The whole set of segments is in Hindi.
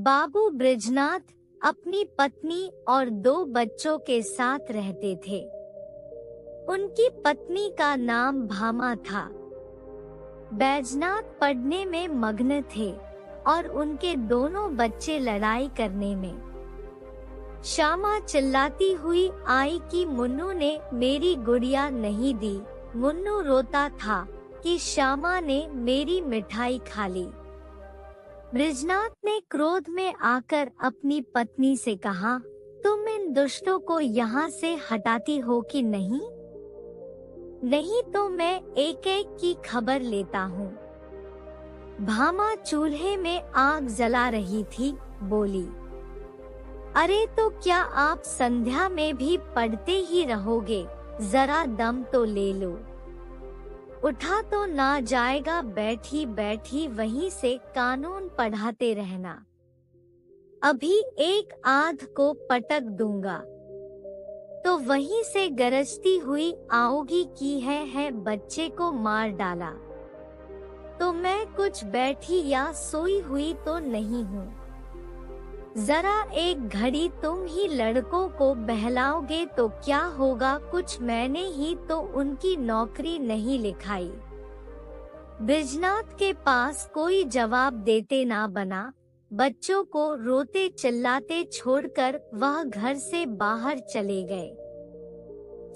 बाबू बृजनाथ अपनी पत्नी और 2 बच्चों के साथ रहते थे। उनकी पत्नी का नाम भामा था। बैजनाथ पढ़ने में मग्न थे और उनके दोनों बच्चे लड़ाई करने में। श्यामा चिल्लाती हुई आई कि मुन्नू ने मेरी गुड़िया नहीं दी। मुन्नू रोता था कि श्यामा ने मेरी मिठाई खा ली। बृजनाथ ने क्रोध में आकर अपनी पत्नी से कहा, तुम इन दुष्टों को यहाँ से हटाती हो कि नहीं? नहीं तो मैं एक एक की खबर लेता हूँ। भामा चूल्हे में आग जला रही थी, बोली, अरे तो क्या आप संध्या में भी पढ़ते ही रहोगे? जरा दम तो ले लो। उठा तो ना जाएगा, बैठी बैठी वहीं से कानून पढ़ाते रहना। अभी एक आध को पटक दूंगा तो वहीं से गरजती हुई आओगी कि है बच्चे को मार डाला। तो मैं कुछ बैठी या सोई हुई तो नहीं हूँ। जरा एक घड़ी तुम ही लड़कों को बहलाओगे तो क्या होगा? कुछ मैंने ही तो उनकी नौकरी नहीं लिखाई। बृजनाथ के पास कोई जवाब देते ना बना। बच्चों को रोते चिल्लाते छोड़कर वह घर से बाहर चले गए।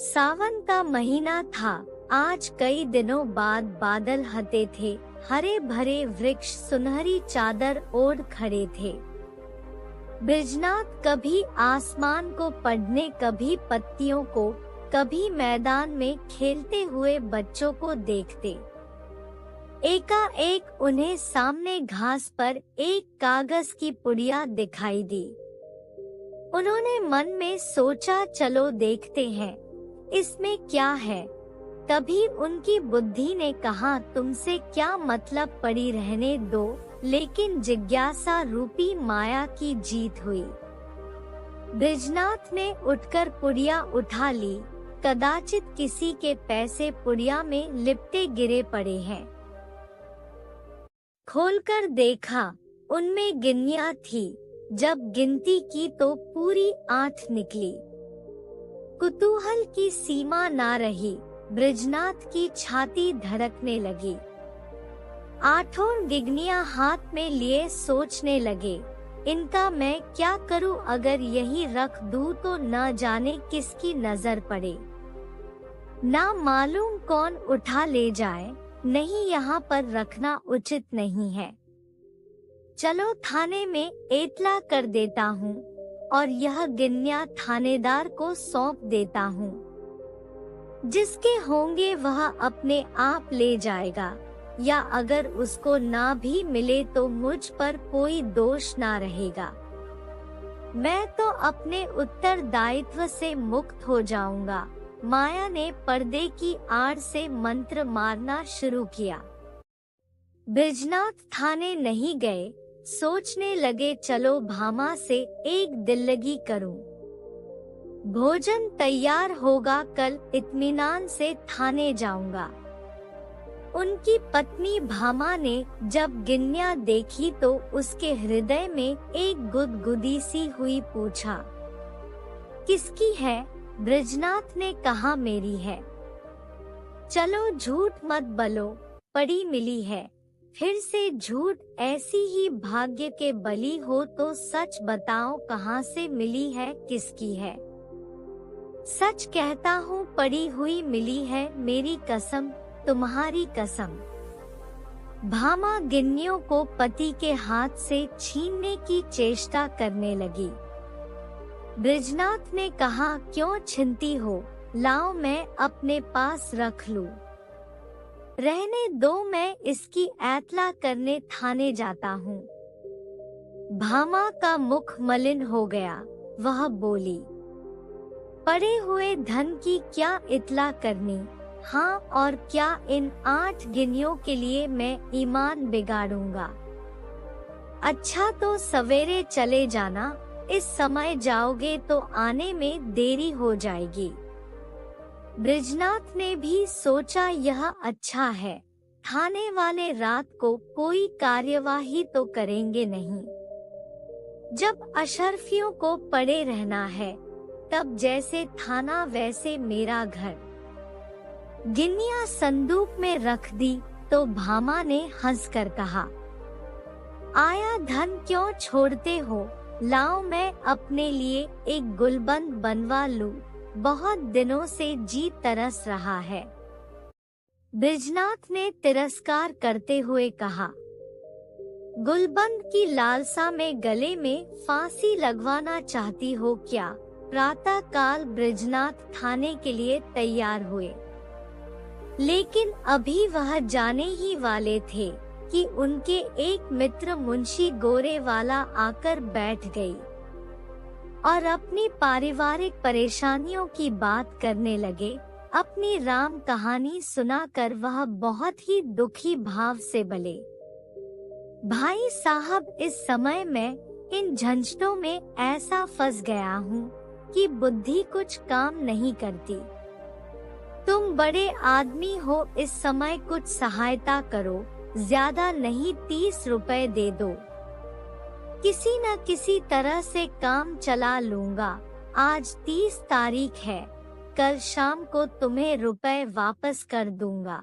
सावन का महीना था। आज कई दिनों बाद बादल हटे थे। हरे भरे वृक्ष सुनहरी चादर ओढ़ खड़े थे। बृजनाथ कभी आसमान को पढ़ने, कभी पत्तियों को, कभी मैदान में खेलते हुए बच्चों को देखते। एकाएक उन्हें सामने घास पर एक कागज की पुड़िया दिखाई दी। उन्होंने मन में सोचा, चलो देखते हैं इसमें क्या है। तभी उनकी बुद्धि ने कहा, तुमसे क्या मतलब, पड़ी रहने दो। लेकिन जिज्ञासा रूपी माया की जीत हुई। बृजनाथ ने उठकर पुड़िया उठा ली। कदाचित किसी के पैसे पुड़िया में लिपटे गिरे पड़े हैं। खोलकर देखा, उनमें गिन्नियां थी। जब गिनती की तो पूरी 8 निकली। कुतूहल की सीमा ना रही। बृजनाथ की छाती धड़कने लगी। 8 गिगनियां हाथ में लिए सोचने लगे, इनका मैं क्या करूं? अगर यही रख दूं तो न जाने किसकी नजर पड़े, ना मालूम कौन उठा ले जाए। नहीं, यहाँ पर रखना उचित नहीं है। चलो थाने में एतला कर देता हूँ और यह गिन्नियां थानेदार को सौंप देता हूँ। जिसके होंगे वह अपने आप ले जाएगा, या अगर उसको ना भी मिले तो मुझ पर कोई दोष ना रहेगा। मैं तो अपने उत्तरदायित्व से मुक्त हो जाऊंगा। माया ने पर्दे की आड़ से मंत्र मारना शुरू किया। बृजनाथ थाने नहीं गए। सोचने लगे, चलो भामा से एक दिल्लगी करूं। भोजन तैयार होगा, कल इत्मीनान से थाने जाऊंगा। उनकी पत्नी भामा ने जब गिन्नियां देखी तो उसके हृदय में एक गुदगुदी सी हुई। पूछा, किसकी है? बृजनाथ ने कहा, मेरी है। चलो झूठ मत बोलो, पड़ी मिली है। फिर से झूठ? ऐसी ही भाग्य के बली हो तो सच बताओ, कहाँ से मिली है, किसकी है? सच कहता हूँ, पड़ी हुई मिली है, मेरी कसम, तुम्हारी कसम। भामा गिन्नियों को पति के हाथ से छीनने की चेष्टा करने लगी। बृजनाथ ने कहा, क्यों छिनती हो? लाओ मैं अपने पास रख लूं। रहने दो, मैं इसकी एतला करने थाने जाता हूँ। भामा का मुख मलिन हो गया। वह बोली, पड़े हुए धन की क्या इतला करनी? हाँ, और क्या इन 8 गिन्नियों के लिए मैं ईमान बिगाड़ूंगा? अच्छा तो सवेरे चले जाना, इस समय जाओगे तो आने में देरी हो जाएगी। बृजनाथ ने भी सोचा, यह अच्छा है, थाने वाले रात को कोई कार्यवाही तो करेंगे नहीं। जब अशरफियों को पड़े रहना है, तब जैसे थाना वैसे मेरा घर। गिन्नियां संदूक में रख दी तो भामा ने हंसकर कहा, आया धन क्यों छोड़ते हो, लाओ मैं अपने लिए एक गुलबंद बनवा लूं, बहुत दिनों से जी तरस रहा है। बृजनाथ ने तिरस्कार करते हुए कहा, गुलबंद की लालसा में गले में फांसी लगवाना चाहती हो क्या? प्रातः काल बृजनाथ थाने के लिए तैयार हुए, लेकिन अभी वह जाने ही वाले थे कि उनके एक मित्र मुंशी गोरेवाला आकर बैठ गई और अपनी पारिवारिक परेशानियों की बात करने लगे। अपनी राम कहानी सुनाकर वह बहुत ही दुखी भाव से बोले, भाई साहब, इस समय मैं इन झंझटों में ऐसा फंस गया हूँ कि बुद्धि कुछ काम नहीं करती। तुम बड़े आदमी हो, इस समय कुछ सहायता करो, ज्यादा नहीं 30 रुपए दे दो, किसी न किसी तरह से काम चला लूंगा। आज 30 तारीख है, कल शाम को तुम्हें रुपए वापस कर दूंगा।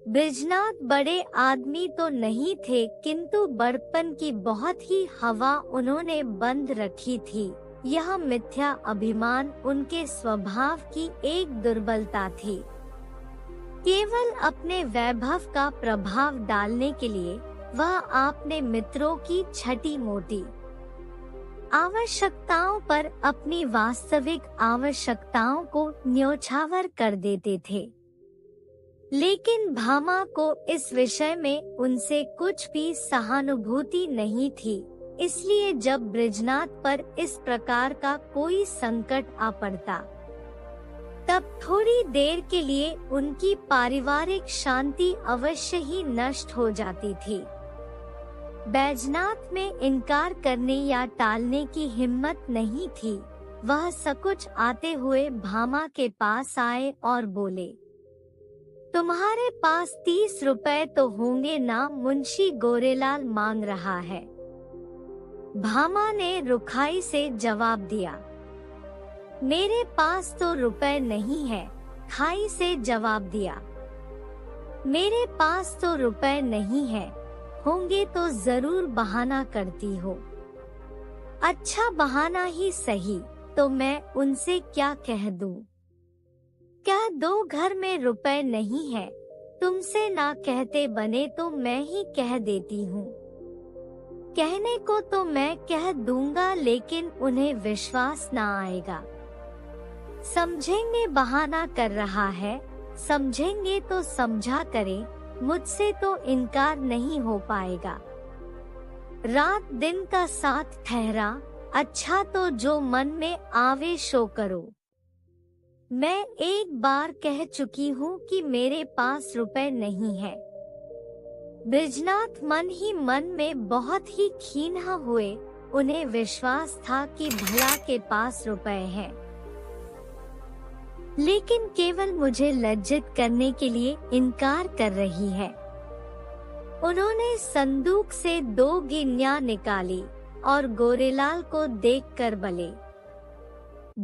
बृजनाथ बड़े आदमी तो नहीं थे, किंतु बड़पन की बहुत ही हवा उन्होंने बंद रखी थी। यह मिथ्या अभिमान उनके स्वभाव की एक दुर्बलता थी। केवल अपने वैभव का प्रभाव डालने के लिए वह अपने मित्रों की छटी मोटी आवश्यकताओं पर अपनी वास्तविक आवश्यकताओं को न्योछावर कर देते थे। लेकिन भामा को इस विषय में उनसे कुछ भी सहानुभूति नहीं थी, इसलिए जब बृजनाथ पर इस प्रकार का कोई संकट आ पड़ता, तब थोड़ी देर के लिए उनकी पारिवारिक शांति अवश्य ही नष्ट हो जाती थी। बैजनाथ में इनकार करने या टालने की हिम्मत नहीं थी। वह सकुच आते हुए भामा के पास आए और बोले, तुम्हारे पास 30 रुपए तो होंगे ना, मुंशी गोरेलाल मांग रहा है। भामा ने रुखाई से जवाब दिया, मेरे पास तो रुपए नहीं है। खाई से जवाब दिया, मेरे पास तो रुपए नहीं है, होंगे तो जरूर बहाना करती हो। अच्छा बहाना ही सही, तो मैं उनसे क्या कह दूं? क्या 2 घर में रुपए नहीं है? तुमसे ना कहते बने तो मैं ही कह देती हूँ। कहने को तो मैं कह दूंगा, लेकिन उन्हें विश्वास ना आएगा। समझेंगे बहाना कर रहा है, समझेंगे तो समझा करे, मुझसे तो इनकार नहीं हो पाएगा। रात दिन का साथ ठहरा, अच्छा तो जो मन में आवे सो करो। मैं एक बार कह चुकी हूँ कि मेरे पास रुपए नहीं है। बृजनाथ मन ही मन में बहुत ही खीना हुए। उन्हें विश्वास था कि भला के पास रुपए हैं, लेकिन केवल मुझे लज्जित करने के लिए इनकार कर रही है। उन्होंने संदूक से 2 गिन्नियां निकाली और गोरेलाल को देखकर बोले,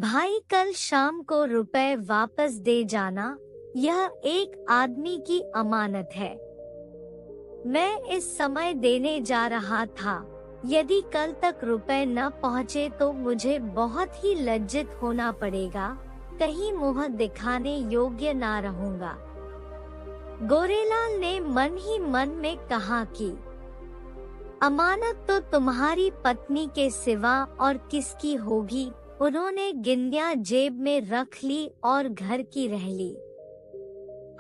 भाई कल शाम को रुपए वापस दे जाना, यह एक आदमी की अमानत है। मैं इस समय देने जा रहा था, यदि कल तक रुपए न पहुँचे तो मुझे बहुत ही लज्जित होना पड़ेगा, कहीं मुंह दिखाने योग्य ना रहूंगा। गोरेलाल ने मन ही मन में कहा कि अमानत तो तुम्हारी पत्नी के सिवा और किसकी होगी। उन्होंने गिन्नियां जेब में रख ली और घर की रह ली।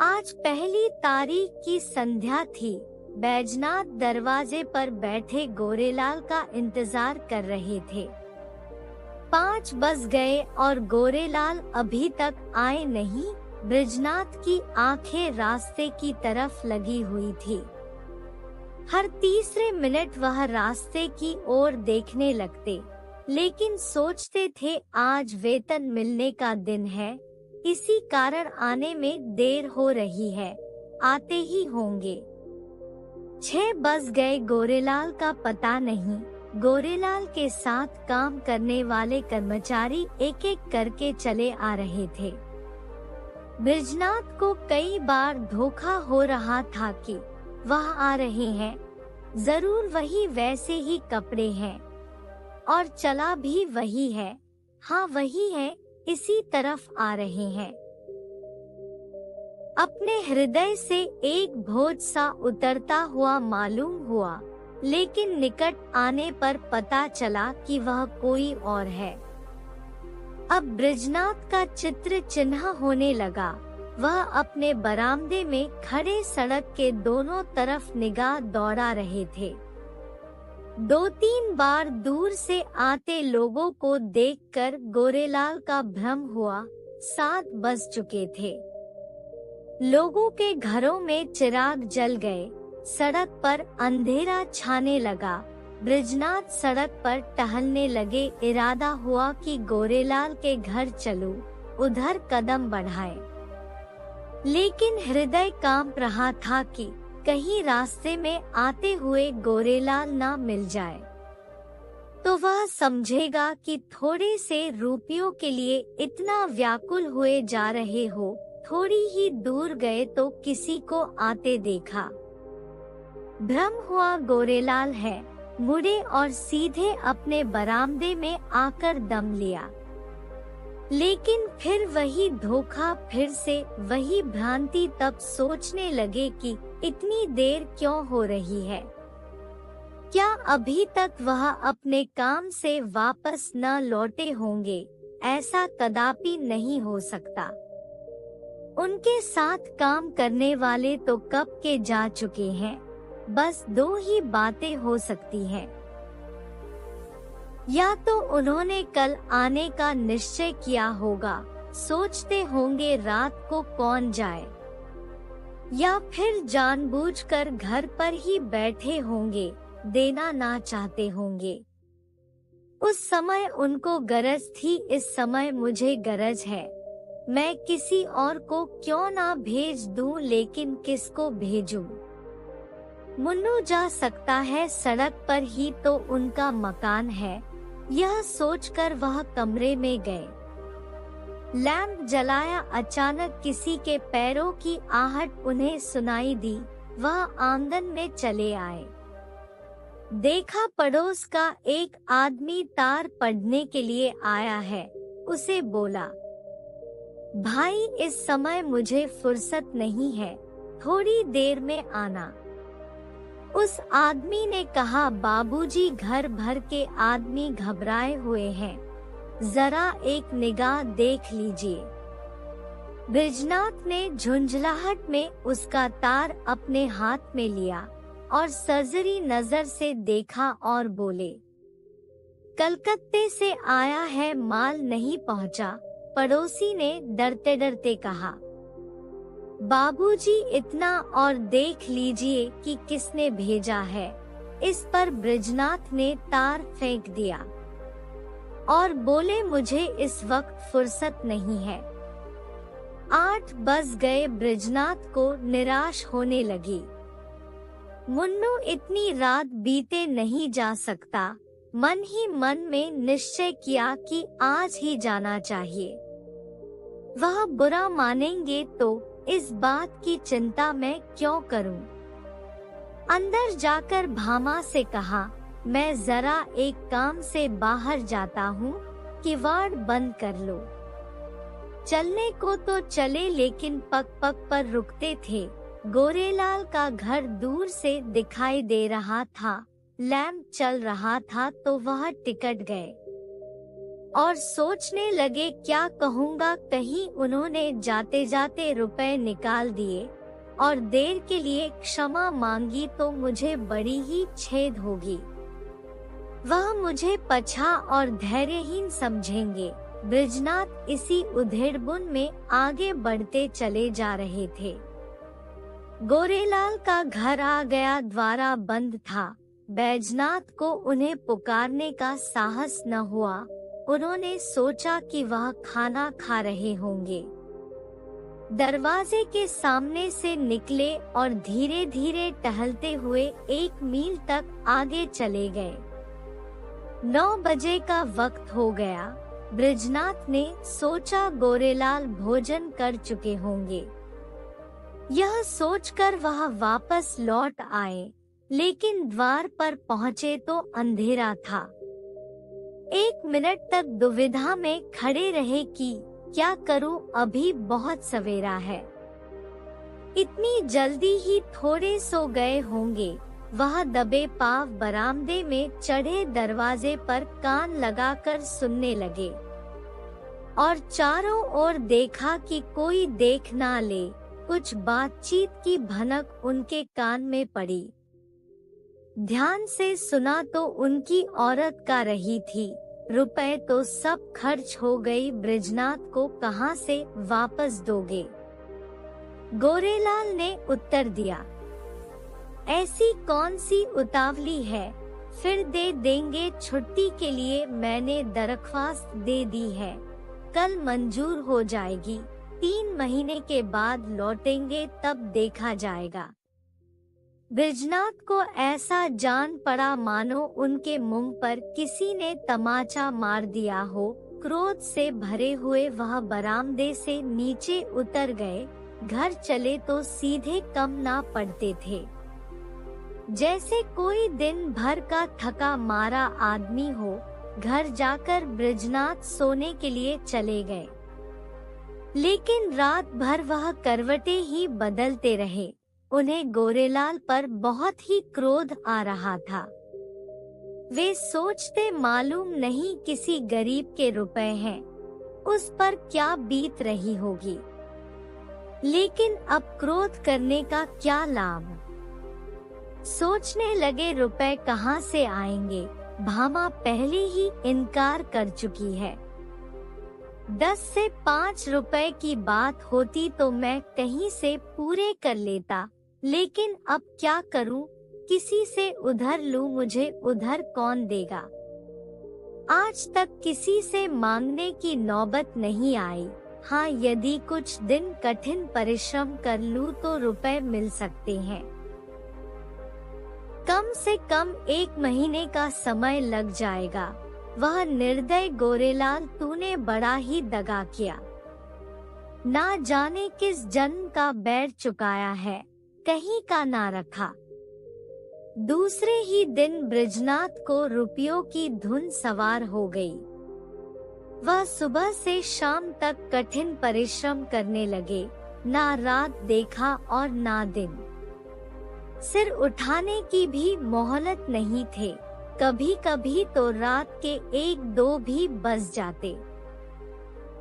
आज पहली तारीख की संध्या थी। बैजनाथ दरवाजे पर बैठे गोरेलाल का इंतजार कर रहे थे। 5 बज गए और गोरेलाल अभी तक आए नहीं। बृजनाथ की आंखें रास्ते की तरफ लगी हुई थी। हर तीसरे मिनट वह रास्ते की ओर देखने लगते, लेकिन सोचते थे आज वेतन मिलने का दिन है, इसी कारण आने में देर हो रही है, आते ही होंगे। 6 बज गए, गोरेलाल का पता नहीं। गोरेलाल के साथ काम करने वाले कर्मचारी एक एक करके चले आ रहे थे। बृजनाथ को कई बार धोखा हो रहा था कि वह आ रहे हैं, जरूर वही वैसे ही कपड़े हैं और चला भी वही है, हाँ वही है, इसी तरफ आ रहे हैं। अपने हृदय से एक बोझ सा उतरता हुआ मालूम हुआ, लेकिन निकट आने पर पता चला कि वह कोई और है। अब बृजनाथ का चित्र चिन्ह होने लगा। वह अपने बरामदे में खड़े सड़क के दोनों तरफ निगाह दौड़ा रहे थे। 2-3 बार दूर से आते लोगों को देखकर गोरेलाल का भ्रम हुआ। 7 बज चुके थे। लोगों के घरों में चिराग जल गए। सड़क पर अंधेरा छाने लगा। बृजनाथ सड़क पर टहलने लगे। इरादा हुआ कि गोरेलाल के घर चलूं, उधर कदम बढ़ाए। लेकिन हृदय कांप रहा था कि कहीं रास्ते में आते हुए गोरेलाल ना मिल जाए, तो वह समझेगा कि थोड़े से रुपयों के लिए इतना व्याकुल हुए जा रहे हो। थोड़ी ही दूर गए तो किसी को आते देखा। भ्रम हुआ गोरेलाल है। मुड़े और सीधे अपने बरामदे में आकर दम लिया। लेकिन फिर वही धोखा, फिर से वही भ्रांति। तब सोचने लगे कि इतनी देर क्यों हो रही है। क्या अभी तक वह अपने काम से वापस न लौटे होंगे? ऐसा कदापि नहीं हो सकता। उनके साथ काम करने वाले तो कब के जा चुके हैं। बस 2 ही बातें हो सकती हैं। या तो उन्होंने कल आने का निश्चय किया होगा, सोचते होंगे रात को कौन जाए, या फिर जानबूझकर घर पर ही बैठे होंगे, देना ना चाहते होंगे। उस समय उनको गरज थी, इस समय मुझे गरज है। मैं किसी और को क्यों ना भेज दूं, लेकिन किसको भेजूं? मुन्नू जा सकता है, सड़क पर ही तो उनका मकान है। यह सोचकर वह कमरे में गए। लैंप जलाया। अचानक किसी के पैरों की आहट उन्हें सुनाई दी। वह आंगन में चले आए। देखा पड़ोस का एक आदमी तार पढ़ने के लिए आया है। उसे बोला, भाई इस समय मुझे फुर्सत नहीं है, थोड़ी देर में आना। उस आदमी ने कहा, बाबूजी घर भर के आदमी घबराए हुए हैं, जरा एक निगाह देख लीजिए। बृजनाथ ने झुंझलाहट में उसका तार अपने हाथ में लिया और सर्जरी नजर से देखा और बोले, कलकत्ते से आया है, माल नहीं पहुंचा। पड़ोसी ने डरते डरते कहा, बाबूजी इतना और देख लीजिए कि किसने भेजा है। इस पर बृजनाथ ने तार फेंक दिया और बोले, मुझे इस वक्त फुर्सत नहीं है। 8 बज गए। बृजनाथ को निराश होने लगी। मुन्नू इतनी रात बीते नहीं जा सकता। मन ही मन में निश्चय किया कि आज ही जाना चाहिए। वह बुरा मानेंगे तो इस बात की चिंता मैं क्यों करूं? अंदर जाकर भामा से कहा, मैं जरा एक काम से बाहर जाता हूं, किवाड़ बंद कर लो। चलने को तो चले, लेकिन पग पग पर रुकते थे। गोरेलाल का घर दूर से दिखाई दे रहा था। लैंप चल रहा था तो वह टिकट गए और सोचने लगे, क्या कहूँगा? कहीं उन्होंने जाते जाते रुपए निकाल दिए और देर के लिए क्षमा मांगी तो मुझे बड़ी ही छेद होगी। वह मुझे पछा और धैर्यहीन समझेंगे। बृजनाथ इसी उधेड़बुन में आगे बढ़ते चले जा रहे थे। गोरेलाल का घर आ गया। द्वारा बंद था। बैजनाथ को उन्हें पुकारने का साहस न हुआ। उन्होंने सोचा कि वह खाना खा रहे होंगे। दरवाजे के सामने से निकले और धीरे धीरे टहलते हुए 1 मील तक आगे चले गए। 9 बजे का वक्त हो गया। बृजनाथ ने सोचा गोरेलाल भोजन कर चुके होंगे। यह सोचकर वह वापस लौट आए, लेकिन द्वार पर पहुँचे तो अंधेरा था। 1 मिनट तक दुविधा में खड़े रहे कि क्या करूं, अभी बहुत सवेरा है। इतनी जल्दी ही थोड़े सो गए होंगे। वह दबे पांव बरामदे में चढ़े दरवाजे पर कान लगाकर सुनने लगे और चारों ओर देखा कि कोई देख ना ले। कुछ बातचीत की भनक उनके कान में पड़ी। ध्यान से सुना तो उनकी औरत का रही थी, रुपए तो सब खर्च हो गई, बृजनाथ को कहां से वापस दोगे? गोरेलाल ने उत्तर दिया, ऐसी कौन सी उतावली है, फिर दे देंगे, छुट्टी के लिए मैंने दरख्वास्त दे दी है, कल मंजूर हो जाएगी, 3 महीने के बाद लौटेंगे तब देखा जाएगा। बृजनाथ को ऐसा जान पड़ा मानो उनके मुंह पर किसी ने तमाचा मार दिया हो। क्रोध से भरे हुए वह बरामदे से नीचे उतर गए। घर चले तो सीधे कम ना पड़ते थे। जैसे कोई दिन भर का थका मारा आदमी हो। घर जाकर बृजनाथ सोने के लिए चले गए, लेकिन रात भर वह करवटें ही बदलते रहे। उन्हें गोरेलाल पर बहुत ही क्रोध आ रहा था। वे सोचते मालूम नहीं किसी गरीब के रुपए हैं, उस पर क्या बीत रही होगी। लेकिन अब क्रोध करने का क्या लाभ। सोचने लगे रुपए कहाँ से आएंगे, भामा पहले ही इनकार कर चुकी है। 10 से 5 रुपए की बात होती तो मैं कहीं से पूरे कर लेता, लेकिन अब क्या करूं, किसी से उधार लूं, मुझे उधार कौन देगा। आज तक किसी से मांगने की नौबत नहीं आई। हाँ, यदि कुछ दिन कठिन परिश्रम कर लूं तो रुपए मिल सकते हैं। कम से कम 1 महीने का समय लग जाएगा। वह निर्दय गोरेलाल, तूने बड़ा ही दगा किया। ना जाने किस जन्म का बैर चुकाया है, कहीं का ना रखा। दूसरे ही दिन बृजनाथ को रुपयों की धुन सवार हो गई। वह सुबह से शाम तक कठिन परिश्रम करने लगे। ना रात देखा और ना दिन। सिर उठाने की भी मोहलत नहीं थे। कभी कभी तो रात के 1-2 भी बज जाते।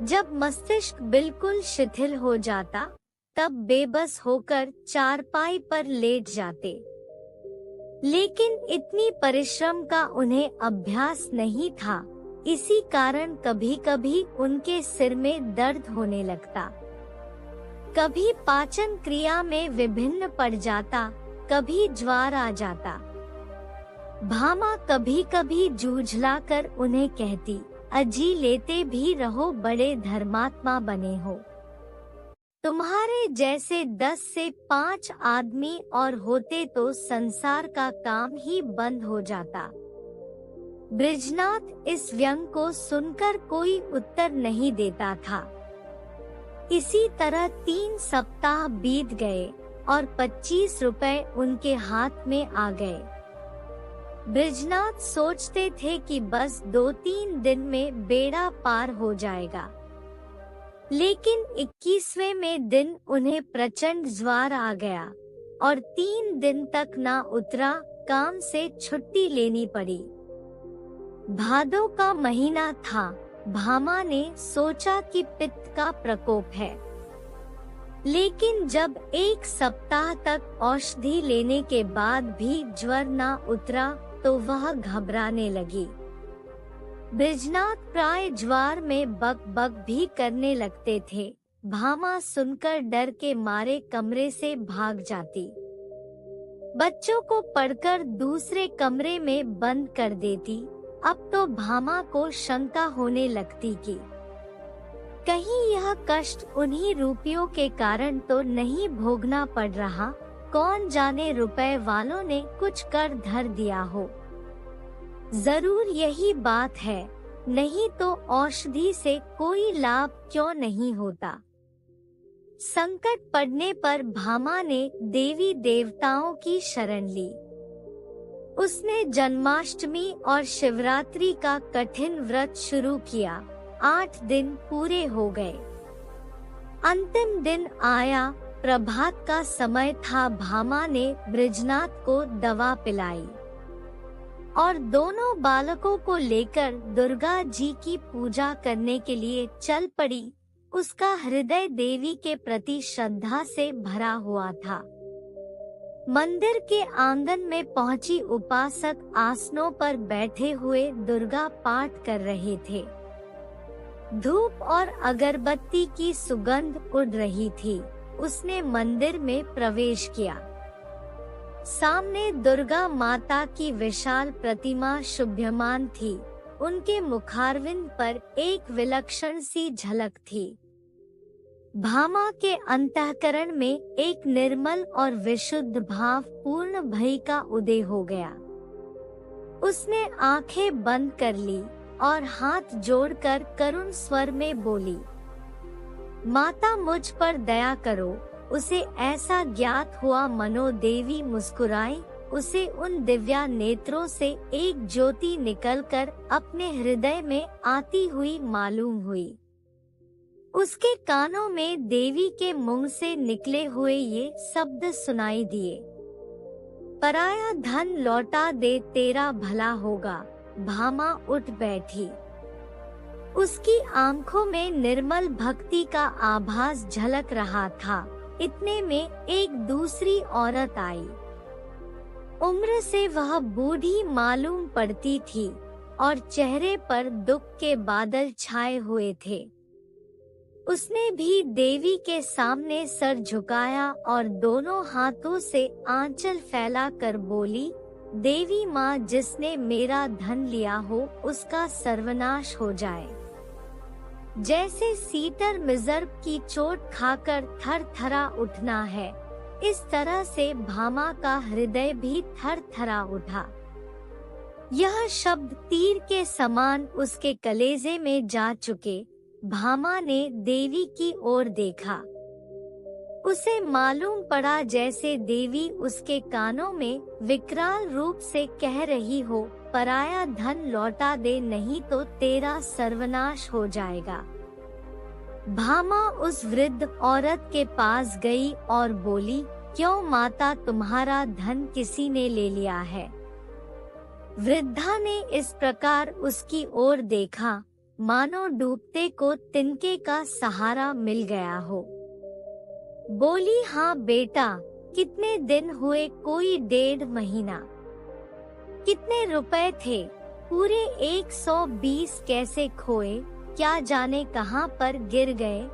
जब मस्तिष्क बिल्कुल शिथिल हो जाता, तब बेबस होकर चारपाई पर लेट जाते। लेकिन इतनी परिश्रम का उन्हें अभ्यास नहीं था, इसी कारण कभी कभी उनके सिर में दर्द होने लगता। कभी पाचन क्रिया में विभिन्न पड़ जाता, कभी ज्वार आ जाता। भामा कभी कभी जूझलाकर उन्हें कहती, अजी लेते भी रहो, बड़े धर्मात्मा बने हो। तुम्हारे जैसे 10 से 5 आदमी और होते तो संसार का काम ही बंद हो जाता। बृजनाथ इस व्यंग को सुनकर कोई उत्तर नहीं देता था। इसी तरह 3 सप्ताह बीत गए और 25 रुपए उनके हाथ में आ गए। बृजनाथ सोचते थे कि बस 2-3 दिन में बेड़ा पार हो जाएगा। लेकिन 21वें में दिन उन्हें प्रचंड ज्वार आ गया और 3 दिन तक ना उतरा। काम से छुट्टी लेनी पड़ी। भादों का महीना था। भामा ने सोचा कि पित्त का प्रकोप है। लेकिन जब 1 सप्ताह तक औषधि लेने के बाद भी ज्वर ना उतरा तो वह घबराने लगी। बृजनाथ प्राय ज्वार में बक बक भी करने लगते थे। भामा सुनकर डर के मारे कमरे से भाग जाती। बच्चों को पढ़कर दूसरे कमरे में बंद कर देती। अब तो भामा को शंका होने लगती कि कहीं यह कष्ट उन्हीं रुपयों के कारण तो नहीं भोगना पड़ रहा। कौन जाने रुपए वालों ने कुछ कर धर दिया हो। जरूर यही बात है, नहीं तो औषधि से कोई लाभ क्यों नहीं होता। संकट पड़ने पर भामा ने देवी देवताओं की शरण ली। उसने जन्माष्टमी और शिवरात्रि का कठिन व्रत शुरू किया। 8 दिन पूरे हो गए। अंतिम दिन आया, प्रभात का समय था। भामा ने बृजनाथ को दवा पिलाई और दोनों बालकों को लेकर दुर्गा जी की पूजा करने के लिए चल पड़ी। उसका हृदय देवी के प्रति श्रद्धा से भरा हुआ था। मंदिर के आंगन में पहुंची उपासक आसनों पर बैठे हुए दुर्गा पाठ कर रहे थे। धूप और अगरबत्ती की सुगंध उड़ रही थी। उसने मंदिर में प्रवेश किया। सामने दुर्गा माता की विशाल प्रतिमा शोभायमान थी। उनके मुखारविंद पर एक विलक्षण सी झलक थी। भामा के अंतःकरण में एक निर्मल और विशुद्ध भाव पूर्ण भय का उदय हो गया। उसने आंखें बंद कर ली और हाथ जोड़कर करुण स्वर में बोली, माता मुझ पर दया करो। उसे ऐसा ज्ञात हुआ मनो देवी मुस्कुराई। उसे उन दिव्या नेत्रों से एक ज्योति निकलकर अपने हृदय में आती हुई मालूम हुई। उसके कानों में देवी के मुंह से निकले हुए ये शब्द सुनाई दिए, पराया धन लौटा दे तेरा भला होगा। भामा उठ बैठी। उसकी आंखों में निर्मल भक्ति का आभास झलक रहा था। इतने में एक दूसरी औरत आई। उम्र से वह बूढ़ी मालूम पड़ती थी और चेहरे पर दुख के बादल छाए हुए थे। उसने भी देवी के सामने सर झुकाया और दोनों हाथों से आंचल फैला कर बोली, देवी माँ, जिसने मेरा धन लिया हो उसका सर्वनाश हो जाए। जैसे सीटर मिजर की चोट खाकर थर थरा उठना है, इस तरह से भामा का हृदय भी थर थरा उठा। यह शब्द तीर के समान उसके कलेजे में जा चुके। भामा ने देवी की ओर देखा। उसे मालूम पड़ा जैसे देवी उसके कानों में विकराल रूप से कह रही हो, पराया धन लौटा दे, नहीं तो तेरा सर्वनाश हो जाएगा। भामा उस वृद्ध औरत के पास गई और बोली, क्यों माता, तुम्हारा धन किसी ने ले लिया है? वृद्धा ने इस प्रकार उसकी ओर देखा मानो डूबते को तिनके का सहारा मिल गया हो। बोली, हाँ बेटा, कितने दिन हुए? कोई 1.5 महीना। कितने रुपए थे? पूरे 120। कैसे खोए? क्या जाने कहाँ पर गिर गए।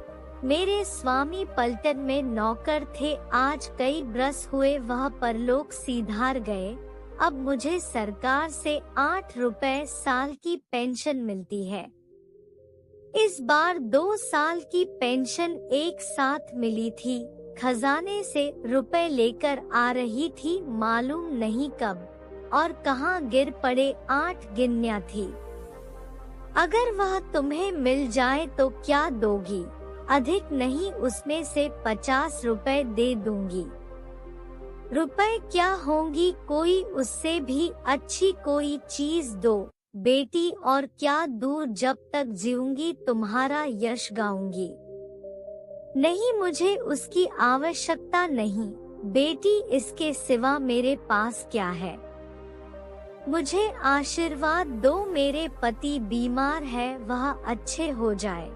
मेरे स्वामी पलटन में नौकर थे, आज कई बरस हुए वह परलोक सिधार गए। अब मुझे सरकार से 8 रुपए साल की पेंशन मिलती है। इस बार 2 साल की पेंशन एक साथ मिली थी। खजाने से रुपए लेकर आ रही थी, मालूम नहीं कब और कहां गिर पड़े। 8 गिन्नियां थी। अगर वह तुम्हें मिल जाए तो क्या दोगी? अधिक नहीं, उसमें से 50 रुपए दे दूंगी। रुपए क्या होंगी, कोई उससे भी अच्छी कोई चीज दो बेटी, और क्या दूर, जब तक जीऊंगी तुम्हारा यश गाऊंगी। नहीं, मुझे उसकी आवश्यकता नहीं बेटी, इसके सिवा मेरे पास क्या है। मुझे आशीर्वाद दो, मेरे पति बीमार है, वह अच्छे हो जाए।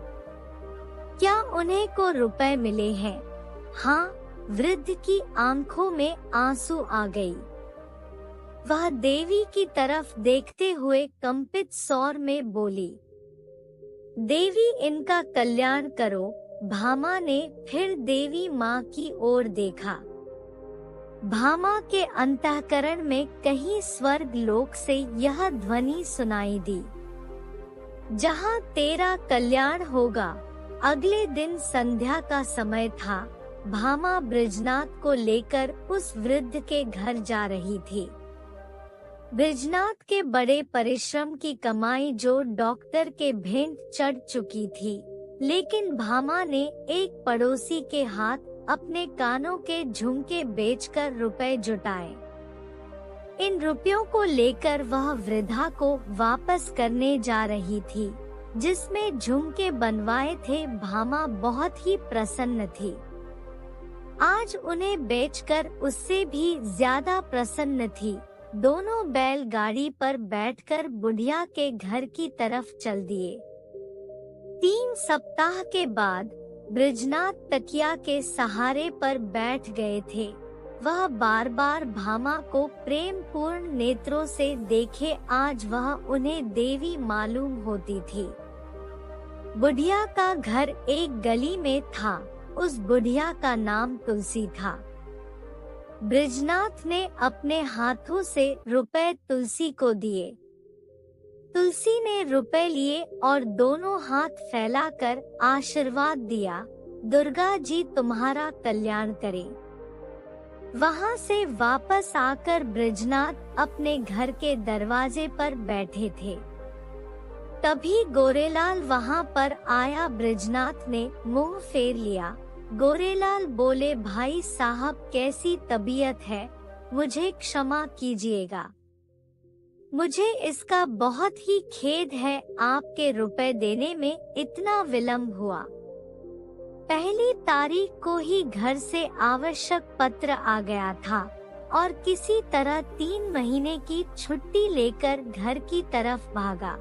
क्या उन्हें को रुपए मिले हैं? हाँ। वृद्ध की आंखों में आंसू आ गई। वह देवी की तरफ देखते हुए कंपित स्वर में बोली, देवी इनका कल्याण करो। भामा ने फिर देवी माँ की ओर देखा। भामा के अंतःकरण में कहीं स्वर्ग लोक से यह ध्वनि सुनाई दी, जहाँ तेरा कल्याण होगा। अगले दिन संध्या का समय था। भामा बृजनाथ को लेकर उस वृद्ध के घर जा रही थी। बृजनाथ के बड़े परिश्रम की कमाई जो डॉक्टर के भेंट चढ़ चुकी थी, लेकिन भामा ने एक पड़ोसी के हाथ अपने कानों के झुमके बेचकर रुपए जुटाए। इन रुपयों को लेकर वह वृद्धा को वापस करने जा रही थी, जिसमें झुमके बनवाए थे। भामा बहुत ही प्रसन्न थी। आज उन्हें बेचकर उससे भी ज्यादा प्रसन्न थी। दोनों बैलगाड़ी पर बैठकर बुढ़िया के घर की तरफ चल दिए। 3 सप्ताह के बाद बृजनाथ तकिया के सहारे पर बैठ गए थे। वह बार बार भामा को प्रेम पूर्ण नेत्रों से देखे। आज वह उन्हें देवी मालूम होती थी। बुढ़िया का घर एक गली में था। उस बुढ़िया का नाम तुलसी था। बृजनाथ ने अपने हाथों से रुपए तुलसी को दिए। तुलसी ने रुपए लिए और दोनों हाथ फैलाकर आशीर्वाद दिया, दुर्गा जी तुम्हारा कल्याण करे। वहां से वापस आकर बृजनाथ अपने घर के दरवाजे पर बैठे थे। तभी गोरेलाल वहां पर आया। बृजनाथ ने मुंह फेर लिया। गोरेलाल बोले, भाई साहब कैसी तबीयत है, मुझे क्षमा कीजिएगा। मुझे इसका बहुत ही खेद है, आपके रुपए देने में इतना विलंब हुआ। पहली तारीख को ही घर से आवश्यक पत्र आ गया था और किसी तरह 3 महीने की छुट्टी लेकर घर की तरफ भागा।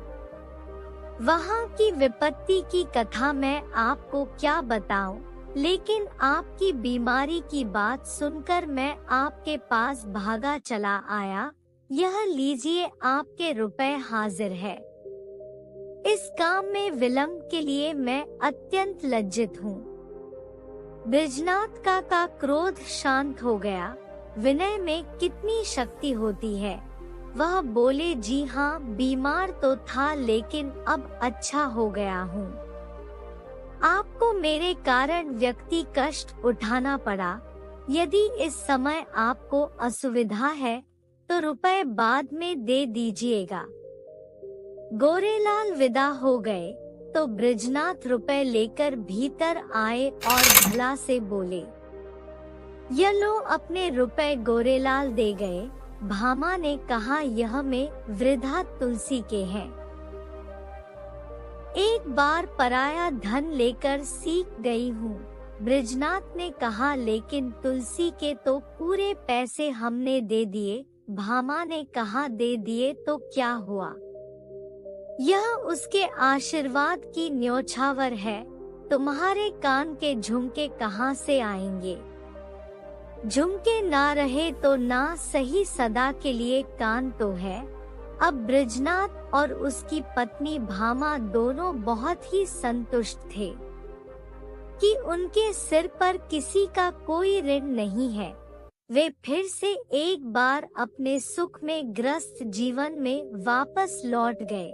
वहाँ की विपत्ति की कथा मैं आपको क्या बताऊं, लेकिन आपकी बीमारी की बात सुनकर मैं आपके पास भागा चला आया। यह लीजिए, आपके रुपए हाजिर है। इस काम में विलंब के लिए मैं अत्यंत लज्जित हूँ। बृजनाथ का क्रोध शांत हो गया। विनय में कितनी शक्ति होती है। वह बोले, जी हाँ, बीमार तो था लेकिन अब अच्छा हो गया हूँ। आपको मेरे कारण व्यक्ति कष्ट उठाना पड़ा। यदि इस समय आपको असुविधा है तो रुपए बाद में दे दीजिएगा। गोरेलाल विदा हो गए तो बृजनाथ रुपए लेकर भीतर आए और भला से बोले, ये लो अपने रुपए। गोरेलाल दे गए। भामा ने कहा, यह में वृद्धा तुलसी के हैं। एक बार पराया धन लेकर सीख गई हूँ। बृजनाथ ने कहा, लेकिन तुलसी के तो पूरे पैसे हमने दे दिए। भामा ने कहा, दे दिए तो क्या हुआ, यह उसके आशीर्वाद की न्योछावर है। तुम्हारे कान के झुमके कहाँ से आएंगे? झुमके ना रहे तो ना सही, सदा के लिए कान तो है। अब बृजनाथ और उसकी पत्नी भामा दोनों बहुत ही संतुष्ट थे कि उनके सिर पर किसी का कोई ऋण नहीं है। वे फिर से एक बार अपने सुख में ग्रस्त जीवन में वापस लौट गए।